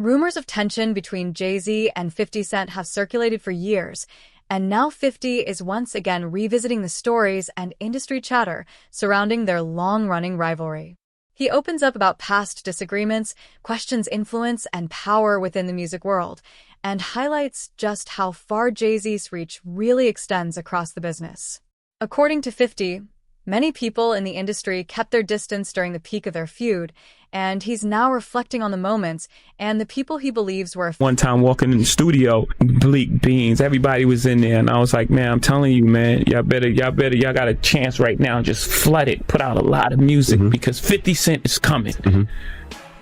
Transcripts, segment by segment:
Rumors of tension between Jay Z and 50 Cent have circulated for years, and now 50 is once again revisiting the stories and industry chatter surrounding their long-running rivalry. He opens up about past disagreements, questions influence and power within the music world, and highlights just how far Jay Z's reach really extends across the business. According to 50, many people in the industry kept their distance during the peak of their feud, and he's now reflecting on the moments and the people he believes were... One time walking in the studio, bleak beans, everybody was in there, and I was like, man, I'm telling you, man, y'all got a chance right now, just flood it, put out a lot of music, because 50 Cent is coming.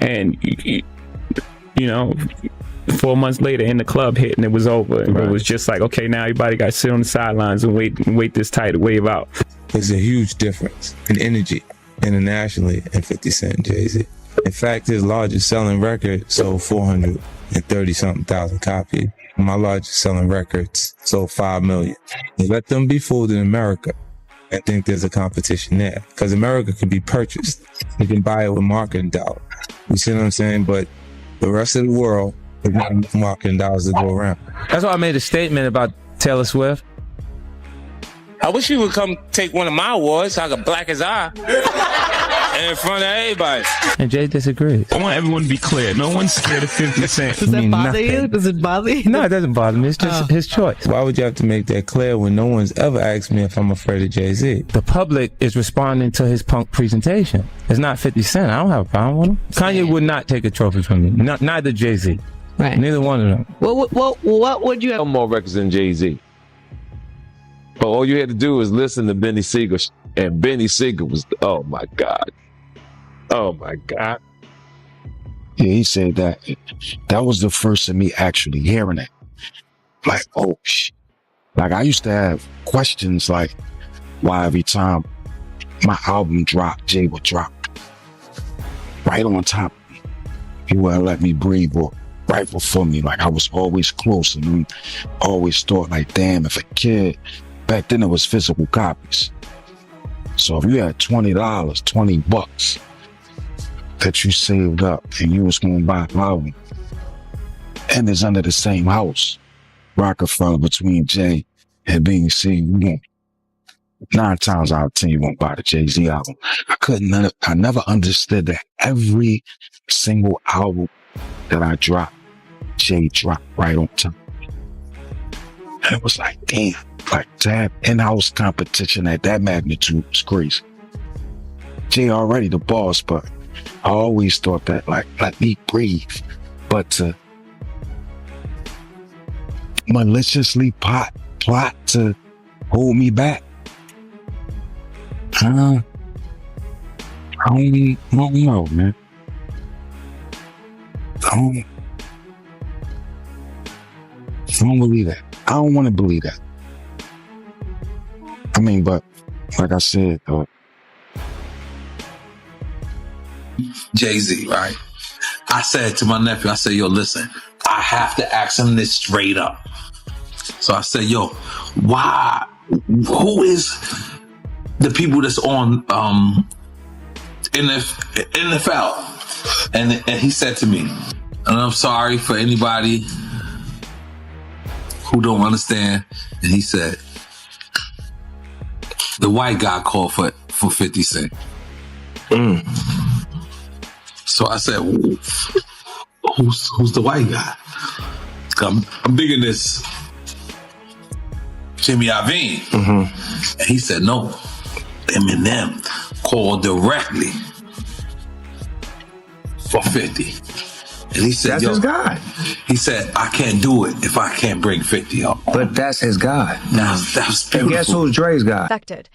And, you know, 4 months later, in the club hit, and it was over. And it was just like, okay, now everybody got to sit on the sidelines and wait this tight wave out. There's a huge difference in energy internationally in 50 Cent and Jay Z. In fact, his largest selling record sold 430-something thousand copies. My largest selling records sold 5 million. Let them be fooled in America and think there's a competition there. Because America can be purchased. You can buy it with marketing dollars. You see what I'm saying? But the rest of the world, there's not enough marketing dollars to go around. That's why I made a statement about Taylor Swift. I wish you would come take one of my awards so I could black his eye in front of everybody. And Jay disagreed. I want everyone to be clear. No one's scared of 50 Cent. Does that bother you? Does it bother you? No, it doesn't bother me. It's just his choice. Why would you have to make that clear when no one's ever asked me if I'm afraid of Jay Z? The public is responding to his punk presentation. It's not 50 Cent. I don't have a problem with him. Kanye would not take a trophy from me. Neither Jay Z. Right. Neither one of them. What would you have? I'm more records than Jay Z. But all you had to do was listen to Benny Siegel, and Benny Siegel was, oh my God. Oh my God. Yeah, he said that. That was the first of me actually hearing it. Like, oh shit. Like, I used to have questions like why every time my album dropped, Jay would drop right on top of me. He wouldn't let me breathe or right before me. Like, I was always close, and always thought like, damn, if a kid, back then it was physical copies. So if you had $20, 20 bucks that you saved up and you was going to buy an album, and it's under the same house, Rockefeller, between Jay and BC, 9 times out of 10 you won't buy the Jay Z album. I never understood that every single album that I dropped, Jay dropped right on top. And it was like, damn, like that in-house competition at that magnitude was crazy. Jay already the boss, but I always thought that, like, let me breathe. But to maliciously plot to hold me back, I don't know, man. I don't believe that. I don't want to believe that. I mean, but like I said, Jay Z, right? I said to my nephew, I said, yo, listen, I have to ask him this straight up. So I said, yo, who is the people that's on NFL? And he said to me, and I'm sorry for anybody who don't understand. And he said, the white guy called for 50 Cent. So I said, who's the white guy? I'm digging this Jimmy Iovine. And he said, no, Eminem called directly for 50. And he said, that's his guy. He said, I can't do it if I can't bring 50 up. But that's his guy. That was beautiful. And guess who's Dre's guy? Affected,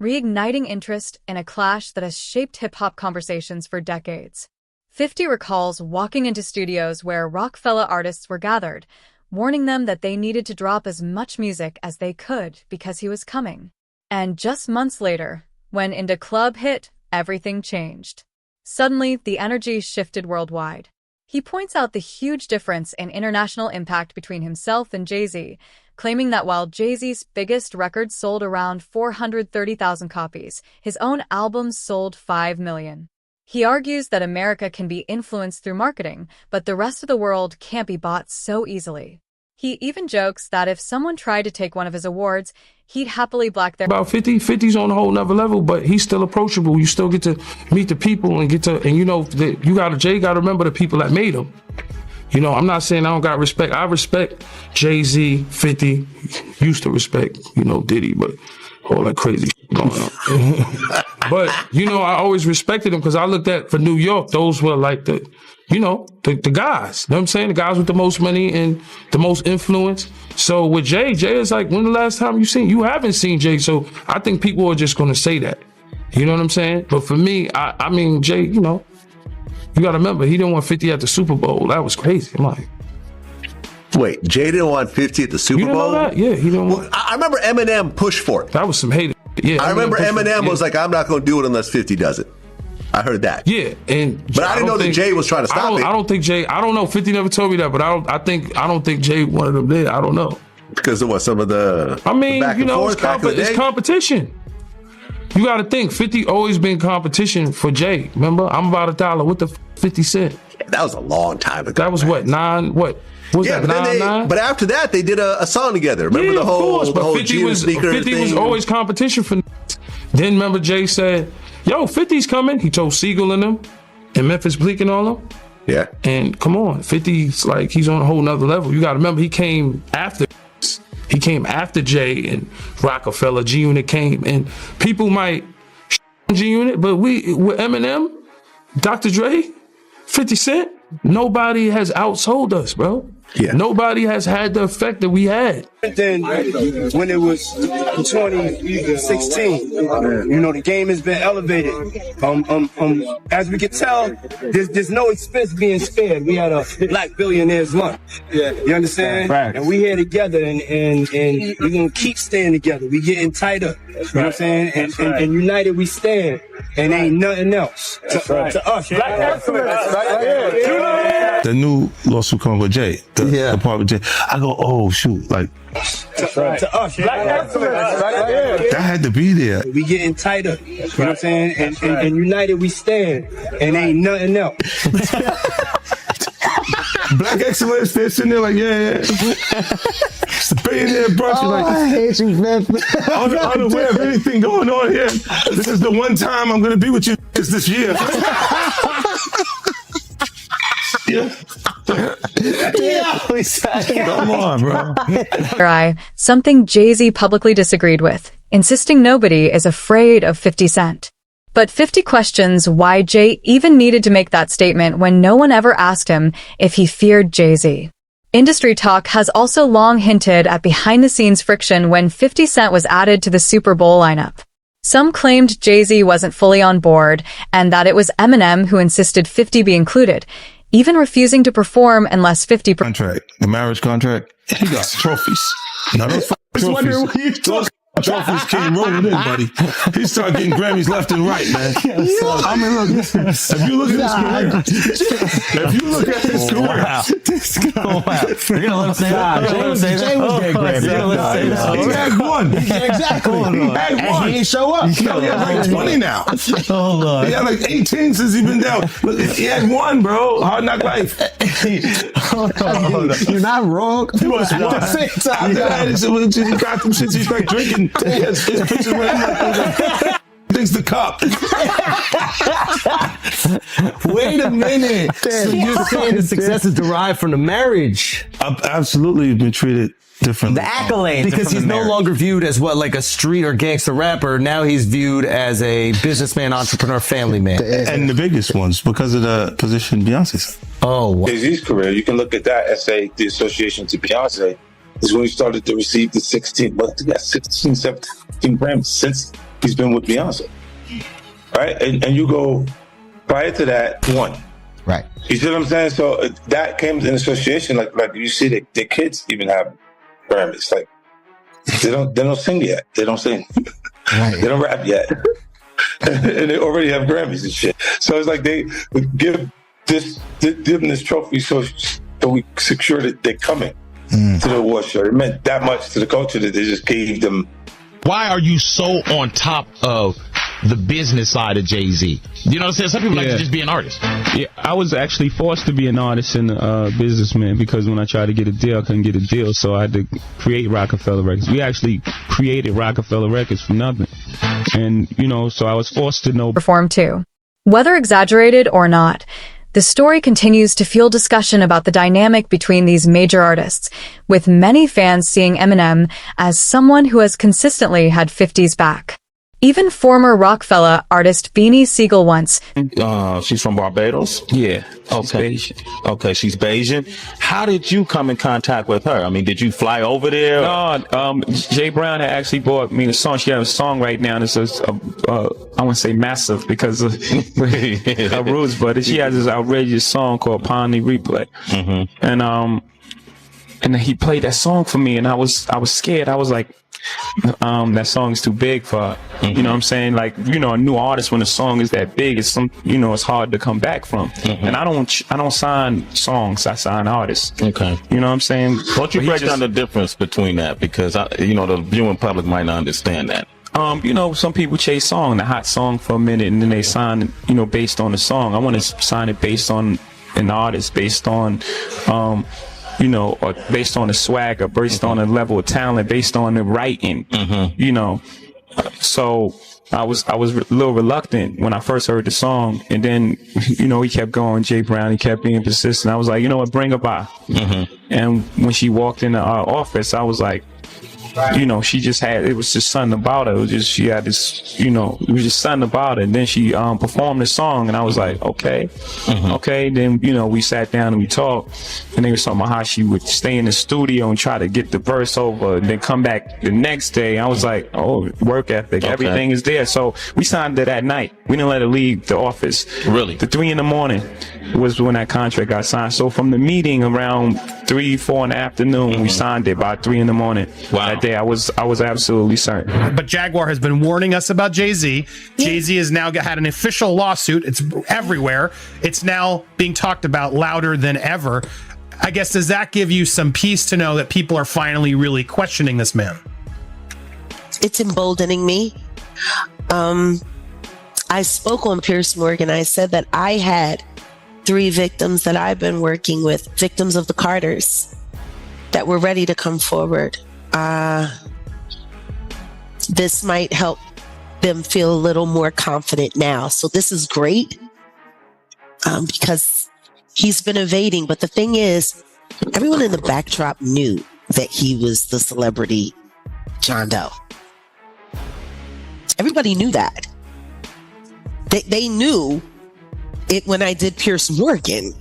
reigniting interest in a clash that has shaped hip-hop conversations for decades. 50 recalls walking into studios where Rockefeller artists were gathered, warning them that they needed to drop as much music as they could because he was coming. And just months later, when Into Club hit, everything changed. Suddenly, the energy shifted worldwide. He points out the huge difference in international impact between himself and Jay Z, claiming that while Jay Z's biggest records sold around 430,000 copies, his own albums sold 5 million. He argues that America can be influenced through marketing, but the rest of the world can't be bought so easily. He even jokes that if someone tried to take one of his awards, he'd happily black their— About 50's on a whole nother level, but he's still approachable. You still get to meet the people and Jay got to remember the people that made him. You know, I'm not saying I don't got respect. I respect Jay Z, 50, used to respect, Diddy, but all that crazy going on. But, I always respected him because I looked at, for New York, those were like the guys. You know what I'm saying? The guys with the most money and the most influence. So with Jay is like, when the last time you haven't seen Jay. So I think people are just going to say that. You know what I'm saying? But for me, I mean, Jay, you got to remember, he didn't want 50 at the Super Bowl. That was crazy. I'm like, wait, Jay didn't want 50 at the Super you didn't Bowl? know that? Yeah, he didn't want. I remember Eminem pushed for it. That was some hate. Yeah, I remember Eminem was like, I'm not going to do it unless 50 does it. I heard that. Yeah, but I didn't know that Jay was trying to stop it. I don't think Jay. I don't know. 50 never told me that, but I don't think Jay wanted him there. I don't know because of what some of the. I mean, it's competition. You got to think. 50 always been competition for Jay. Remember, I'm about $1. What the 50 Cent? Yeah, that was a long time ago. That was what 9. What was that? 9? But after that, they did a song together. Remember the whole 50 was always competition for. Then remember Jay said, yo, 50's coming. He told Siegel and them, and Memphis Bleak and all them. Yeah. And come on, 50's like, he's on a whole nother level. You got to remember, he came after Jay and Rockefeller. G-Unit came, and people might G-Unit, but with Eminem, Dr. Dre, 50 Cent, nobody has outsold us, bro. Yeah. Nobody has had the effect that we had. Then when it was 2016, the game has been elevated. As we can tell, there's no expense being spared. We had a Black Billionaires Lunch. Yeah. You understand? Right. And we here together, and we're gonna keep staying together. We getting tighter. You know what I'm saying? And united we stand, and ain't nothing else to us. Black excellence. The new lawsuit coming with Jay, the part with Jay. I go, oh shoot, like to us. Black excellence. that had to be there. We getting tighter. You know what I'm saying? And united we stand, and ain't nothing else. Black excellence, they're sitting there like, yeah. It's the billionaire brunch. Like, I hate you, man. Unaware of anything going on here. This is the one time I'm gonna be with you this year. Come on, bro. Something Jay Z publicly disagreed with, insisting nobody is afraid of 50 Cent. But 50 questions why Jay even needed to make that statement when no one ever asked him if he feared Jay Z. Industry talk has also long hinted at behind-the-scenes friction when 50 Cent was added to the Super Bowl lineup. Some claimed Jay Z wasn't fully on board and that it was Eminem who insisted 50 be included, even refusing to perform unless 50 contract, the marriage contract. He got trophies. Now those trophies came rolling in, buddy. He started getting Grammys left and right, man. I mean, look, if you look at his career, You're gonna let him say that? Jay was getting Grammys. He had one. Exactly. He had one. He ain't show up. He had like 20 now. Hold on. He had like 18 since he been down. Look, he had one, bro. Hard Knock Life. Hold on. You're not wrong. He was one. At the same time. He got them shits. He's like drinking. His pictures where thinks the cup. Wait a minute. So you're saying the success is derived from the marriage? I've absolutely been treated differently. The accolades. Because he's no longer viewed as like a street or gangster rapper. Now he's viewed as a businessman, entrepreneur, family man. And the biggest ones because of the position Beyonce's. Oh, wow. Jay Z's career, you can look at that and say the association to Beyonce is when he started to receive the 16, 17 Grammys since he's been with Beyonce. Right? And you go, prior to that, one. Right. You see what I'm saying? So that came in association, like you see that their kids even have Grammys. Like they don't sing yet. They don't sing. Right. They don't rap yet. And they already have Grammys and shit. So it's like they give them this trophy so we secure that they're coming to the award show. It meant that much to the culture that they just gave them. Why are you so on top of the business side of Jay Z? You know what I'm saying? Some people like to just be an artist. Yeah, I was actually forced to be an artist and a businessman because when I tried to get a deal, I couldn't get a deal, so I had to create Rockefeller Records. We actually created Rockefeller Records from nothing. And, you know, so I was forced to know. Perform too. Whether exaggerated or not, the story continues to fuel discussion about the dynamic between these major artists, with many fans seeing Eminem as someone who has consistently had 50's back. Even former Rockefeller artist Beanie Siegel once. She's from Barbados? Yeah. Okay. Okay, she's Bayesian. How did you come in contact with her? I mean, did you fly over there? No, Jay Brown had actually bought me the song. She has a song right now, and it's I wouldn't say massive because of her roots, but she has this outrageous song called Pound the Replay. And he played that song for me, and I was scared. I was like, that song is too big for her. You know what I'm saying? Like, you know, a new artist, when a song is that big, it's it's hard to come back from. And I don't sign songs, I sign artists. Okay. You know what I'm saying? Won't you break down the difference between that? Because the viewing public might not understand that. Some people chase the hot song for a minute, and then they sign, based on the song. I want to sign it based on an artist, based on or based on the swag, or based on the level of talent, based on the writing, so I was a little reluctant when I first heard the song, and then, he kept going, Jay Brown, he kept being persistent. I was like, you know what, bring her by. And when she walked into our office, I was like, she just had, it was just something about her. It was just, she had this, it was just something about it. And then she performed the song, and I was like, okay. Then, we sat down and we talked, and they were talking about how she would stay in the studio and try to get the verse over, and then come back the next day. I was like, oh, work ethic, everything is there. So we signed it that night. We didn't let her leave the office. Really? The 3 a.m. was when that contract got signed. So from the meeting around 3, 4 in the afternoon, we signed it by 3 a.m. Wow. That day, I was absolutely certain. But Jaguar has been warning us about Jay Z. Jay Z has now had an official lawsuit. It's everywhere. It's now being talked about louder than ever. I guess, does that give you some peace to know that people are finally really questioning this man? It's emboldening me. I spoke on Piers Morgan. I said that I had 3 victims that I've been working with, victims of the Carters, that were ready to come forward. This might help them feel a little more confident now. So this is great, because he's been evading. But the thing is, everyone in the backdrop knew that he was the celebrity John Doe. Everybody knew that. They knew it when I did Piers Morgan.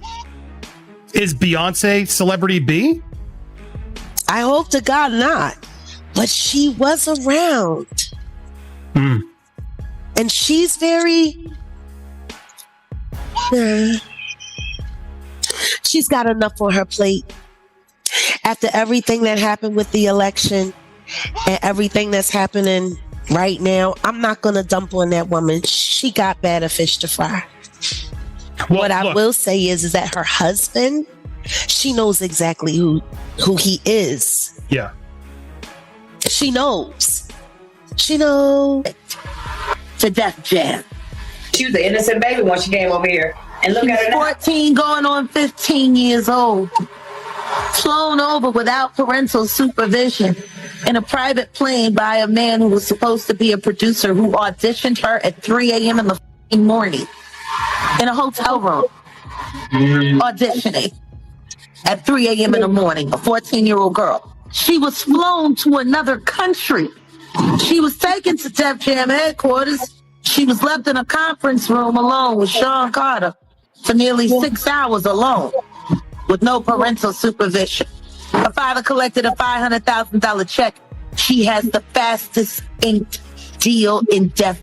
Is Beyonce celebrity B? I hope to God not. But she was around. And she's very... she's got enough on her plate. After everything that happened with the election and everything that's happening right now, I'm not going to dump on that woman. She got better fish to fry. Well, what I will say is that her husband, she knows exactly who he is. Yeah. She knows. She knows. The Def Jam. She was an innocent baby when she came over here. And look at her now. 14 going on 15 years old. Flown over without parental supervision in a private plane by a man who was supposed to be a producer who auditioned her at 3 a.m. in the morning in a hotel room. Auditioning at 3 a.m. in the morning, a 14-year-old girl. She was flown to another country. She was taken to Def Jam headquarters. She was left in a conference room alone with Sean Carter for nearly 6 hours alone with no parental supervision. Her father collected a $500,000 check. She has the fastest inked deal in Def.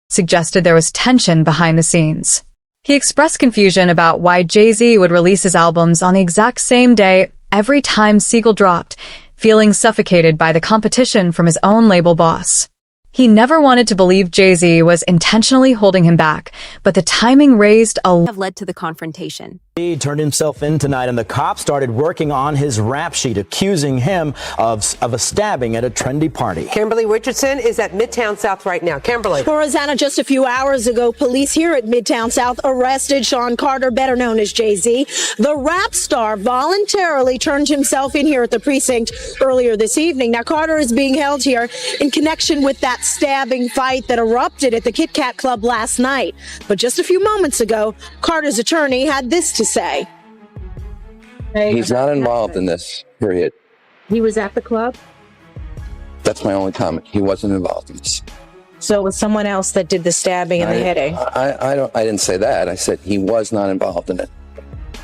Suggested there was tension behind the scenes. He expressed confusion about why Jay Z would release his albums on the exact same day every time Siegel dropped, feeling suffocated by the competition from his own label boss. He never wanted to believe Jay Z was intentionally holding him back, but the timing raised a have led to the confrontation. He turned himself in tonight, and the cops started working on his rap sheet, accusing him of a stabbing at a trendy party. Kimberly Richardson is at Midtown South right now. Kimberly. Well, Rosanna, just a few hours ago, police here at Midtown South arrested Sean Carter, better known as Jay Z. The rap star voluntarily turned himself in here at the precinct earlier this evening. Now, Carter is being held here in connection with that stabbing fight that erupted at the Kit Kat Club last night. But just a few moments ago, Carter's attorney had this to say. He's not involved in this, period. He was at the club? That's my only comment. He wasn't involved in this. So it was someone else that did the stabbing and the hitting? I didn't say that. I said he was not involved in it.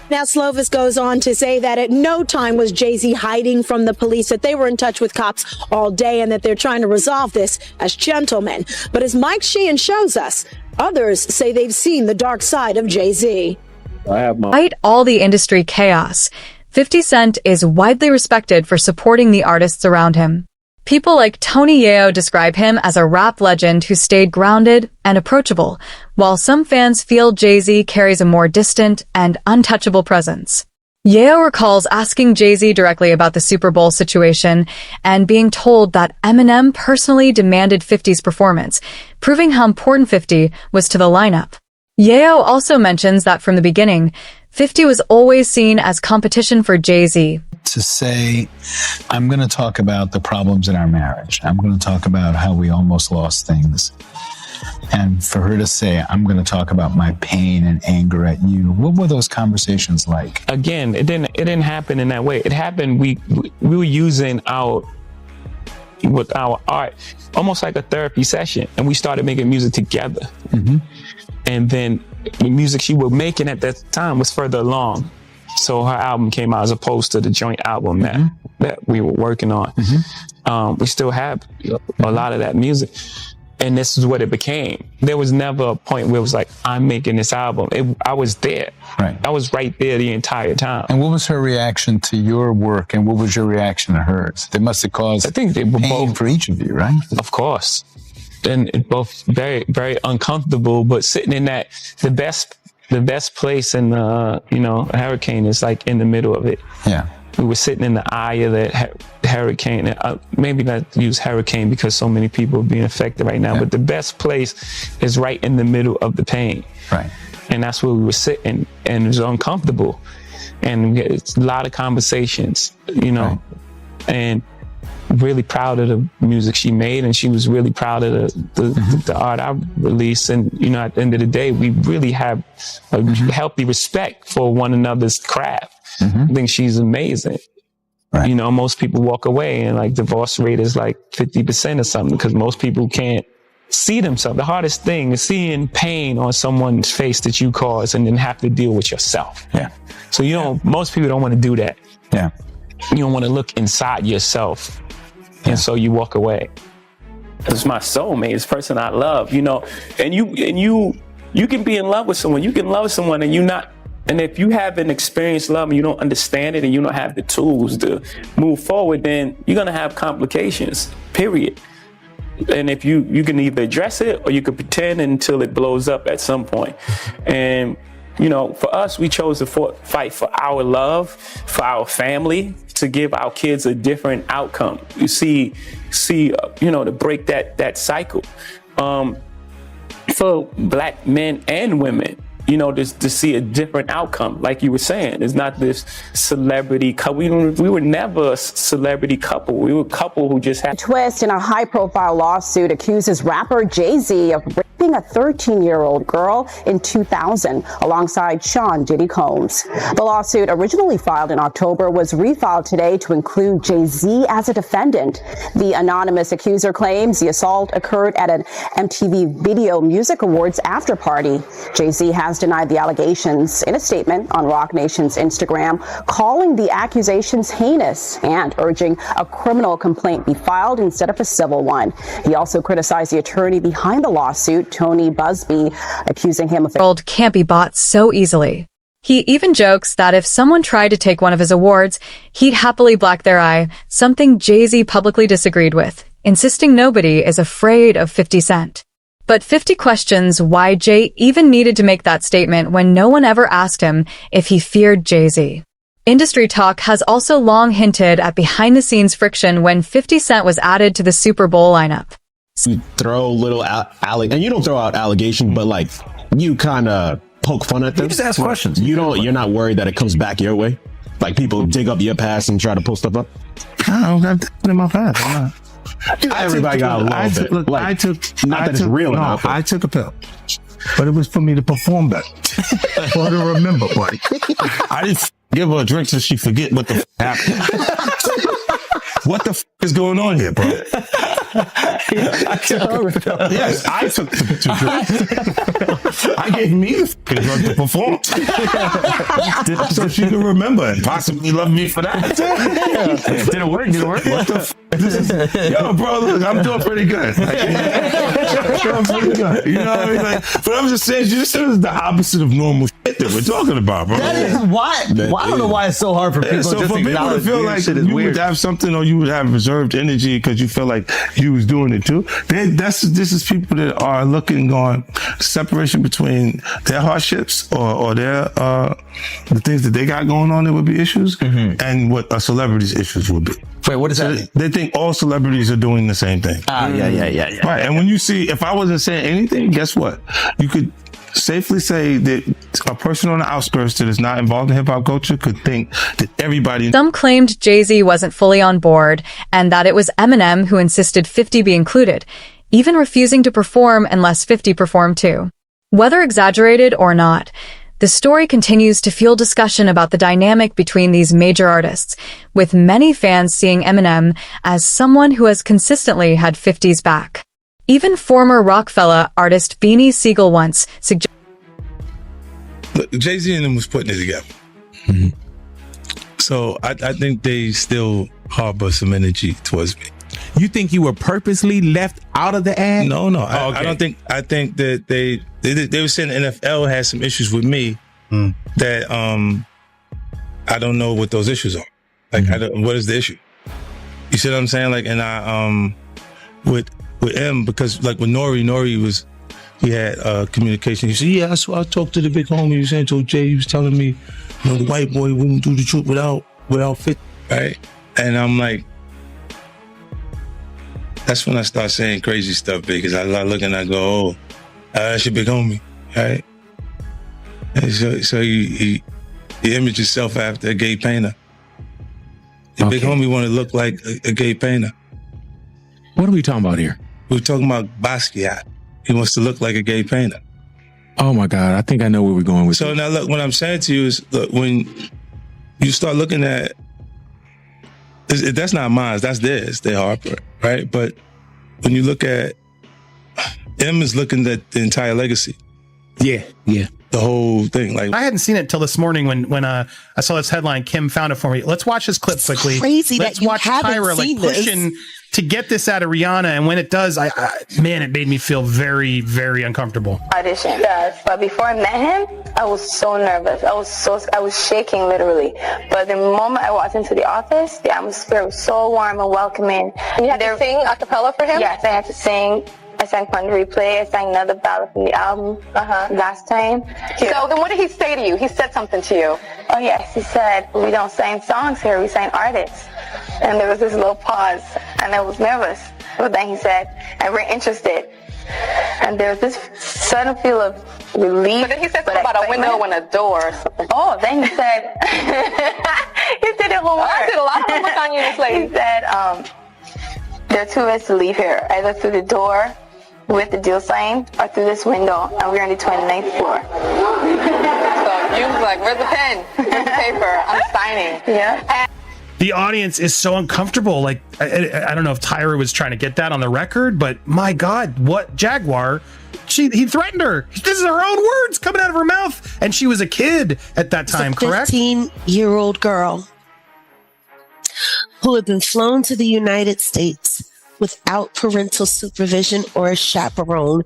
Now, Slovis goes on to say that at no time was Jay Z hiding from the police, that they were in touch with cops all day and that they're trying to resolve this as gentlemen. But as Mike Sheehan shows us, others say they've seen the dark side of Jay Z. Despite all the industry chaos, 50 Cent is widely respected for supporting the artists around him. People like Tony Yeo describe him as a rap legend who stayed grounded and approachable, while some fans feel Jay-Z carries a more distant and untouchable presence. Yeo recalls asking Jay-Z directly about the Super Bowl situation and being told that Eminem personally demanded 50's performance, proving how important 50 was to the lineup. Yeo also mentions that from the beginning, 50 was always seen as competition for Jay-Z. To say, I'm going to talk about the problems in our marriage. I'm going to talk about how we almost lost things. And for her to say, I'm going to talk about my pain and anger at you. What were those conversations like? Again, it didn't happen in that way. It happened, we were using our art almost like a therapy session, and we started making music together. Mm-hmm. And then the music she was making at that time was further along. So her album came out as opposed to the joint album that we were working on. We still have a lot of that music. And this is what it became. There was never a point where it was like, I'm making this album. I was there. Right. I was right there the entire time. And what was her reaction to your work, and what was your reaction to hers? They must have caused pain for each of you, right? Of course. And it both very, very uncomfortable, but sitting in that, the best place in a hurricane is like in the middle of it. Yeah. We were sitting in the eye of that hurricane. Maybe not use hurricane because so many people are being affected right now, but the best place is right in the middle of the pain. Right. And that's where we were sitting, and it was uncomfortable. And we had a lot of conversations, and really proud of the music she made, and she was really proud of the art I released. And at the end of the day, we really have a healthy respect for one another's craft. I think she's amazing. Right. Most people walk away and like divorce rate is like 50% or something, because most people can't see themselves. The hardest thing is seeing pain on someone's face that you caused and then have to deal with yourself. Yeah. So most people don't want to do that. Yeah. You don't want to look inside yourself. And so you walk away. It's my soulmate, it's the person I love, and you can be in love with someone. You can love someone and if you haven't experienced love and you don't understand it and you don't have the tools to move forward, then you're going to have complications, period. And if you can either address it or you can pretend until it blows up at some point. And for us, we chose to fight for our love, for our family, to give our kids a different outcome. You see, to break that cycle. For Black men and women, to see a different outcome. Like you were saying, it's not this celebrity couple. We were never a celebrity couple. We were a couple who just had... Twist in a high-profile lawsuit accuses rapper Jay Z of raping a 13-year-old girl in 2000 alongside Sean Diddy Combs. The lawsuit, originally filed in October, was refiled today to include Jay Z as a defendant. The anonymous accuser claims the assault occurred at an MTV Video Music Awards after party. Jay Z has denied the allegations in a statement on Rock Nation's Instagram, calling the accusations heinous and urging a criminal complaint be filed instead of a civil one. He also criticized the attorney behind the lawsuit, Tony Busby, accusing him of... ...world can't be bought so easily. He even jokes that if someone tried to take one of his awards, he'd happily black their eye, something Jay Z publicly disagreed with, insisting nobody is afraid of 50 Cent. But 50 questions why Jay even needed to make that statement when no one ever asked him if he feared Jay Z. Industry talk has also long hinted at behind-the-scenes friction when 50 Cent was added to the Super Bowl lineup. You throw little and you don't throw out allegations, but like you kind of poke fun at them. You just ask questions. You're not worried that it comes back your way. Like people dig up your past and try to pull stuff up. I don't got that in my past. I'm not. Everybody got a little bit. Look, like, I took. Not that it's real enough. I took a pill, but it was for me to perform better, or to remember, buddy. I didn't give her a drink so she forget what the happened. What the is going on here, bro? Yes, I took the drink. I gave me the drug to perform, so she can remember and possibly love me for that. Did it work? What the yo, bro, look, I'm doing pretty good. Like, I'm pretty good. You know what I mean? Like, but I'm just saying, this is the opposite of normal shit that we're talking about, bro. That is why. I don't know why it's so hard for people so just for people to feel like you would have something, or you would have reserved energy because you feel like you was doing it too. This is people that are looking on separation between their hardships or their the things that they got going on that would be issues, and what a celebrity's issues would be. Wait, what does that mean? They think all celebrities are doing the same thing. Yeah. Right, and when you see, if I wasn't saying anything, guess what? You could safely say that a person on the outskirts that is not involved in hip-hop culture could think that everybody... Some claimed Jay Z wasn't fully on board, and that it was Eminem who insisted 50 be included, even refusing to perform unless 50 performed too. Whether exaggerated or not, the story continues to fuel discussion about the dynamic between these major artists, with many fans seeing Eminem as someone who has consistently had 50's back. Even former Rockefeller artist Beanie Siegel once suggested... Jay Z and them was putting it together. So I think they still harbor some energy towards me. You think you were purposely left out of the ad? No. I don't think. I think that they were saying the NFL has some issues with me that I don't know what those issues are. Like, what is the issue? You see what I'm saying? Like, and I with M, because like with Nori he had communication. He said, yeah, I talked to the big homie. He was saying to Jay, he was telling me, you know, the white boy wouldn't do the truth without 50, right? And I'm like, that's when I start saying crazy stuff, because I look and I go, oh, that's your big homie, right? And so he imaged himself after a gay painter. The big homie want to look like a gay painter. What are we talking about here? We're talking about Basquiat. He wants to look like a gay painter. Oh my God, I think I know where we're going with So this. now look, what I'm saying to you is, look, when you start looking at, that's not mine, that's theirs, they're Harper, right? But when you look at, M is looking at the entire legacy. Yeah. The whole thing. Like, I hadn't seen it till this morning when I saw this headline. Kim found it for me. Let's watch this clip quickly. Crazy Let's that you watch haven't Tyra seen pushing to get this out of Rihanna, and when it does, man, it made me feel very, very uncomfortable. Audition. Yes, but before I met him, I was so nervous. I was shaking literally. But the moment I walked into the office, the atmosphere was so warm and welcoming. You had to sing a cappella for him? Yes, I had to sing. I sang Fun to Replay. I sang another ballad from the album last time. So then what did he say to you? He said something to you. Oh yes, he said, we don't sing songs here, we sing artists. And there was this little pause, and I was nervous. But then he said, and we're interested. And there was this sudden feel of relief. But then he said something about a window and a door or something. Oh, then he said, he said it one more. I did a lot of homework on you this lady. He said, there are two ways to leave here, either through the door with the deal sign or through this window, and we're on the 29th floor. So you was like, where's the pen? Where's the paper? I'm signing. Yeah. The audience is so uncomfortable. Like, I don't know if Tyra was trying to get that on the record, but my God, what Jaguar? He threatened her. This is her own words coming out of her mouth, and she was a kid at that time, correct? 15-year-old girl who had been flown to the United States without parental supervision or a chaperone,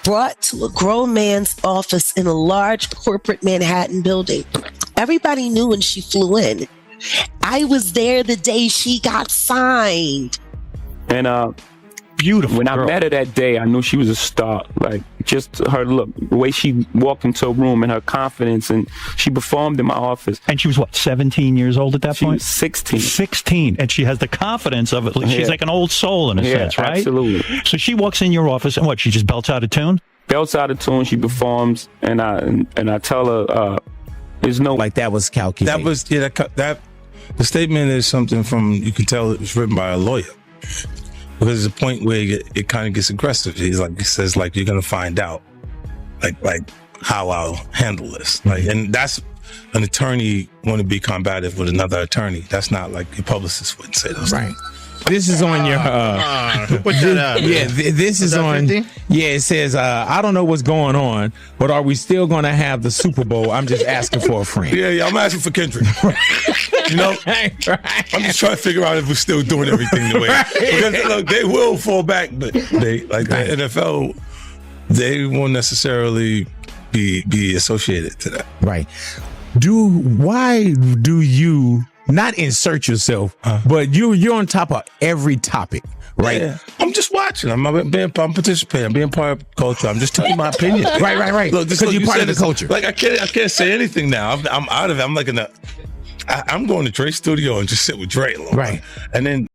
brought to a grown man's office in a large corporate Manhattan building. Everybody knew when she flew in. I was there the day she got signed. And beautiful. When girl. I met her that day, I knew she was a star. Like, just her look, the way she walked into a room and her confidence, and she performed in my office. And she was, what, 17 years old at that point? Was 16. 16. And she has the confidence of it. She's like an old soul in a sense, right? Absolutely. So she walks in your office and what, she just belts out a tune? Belts out a tune, she performs, and I tell her, there's no... Like that was calculated. That was, that the statement is something from, you can tell it was written by a lawyer. Because there's a point where it kind of gets aggressive. He says, like, you're going to find out, like how I'll handle this. Like, and that's an attorney want to be combative with another attorney. That's not like your publicist wouldn't say those things. This is on your this is on 50? yeah, it says I don't know what's going on, but are we still gonna have the Super Bowl? I'm just asking for a friend. Yeah, I'm asking for Kendrick. You know, I'm just trying to figure out if we're still doing everything the way. Because look, they will fall back, but they like the NFL, they won't necessarily be associated to that. Right. Why do you not insert yourself, but you're on top of every topic, right? Yeah. I'm just watching. I'm participating. I'm being part of culture. I'm just telling my opinion. Right. Look, because you're part of the culture. Like I can't say anything now. I'm out of it. I'm like I'm going to Dre's studio and just sit with Dre alone. Right. And then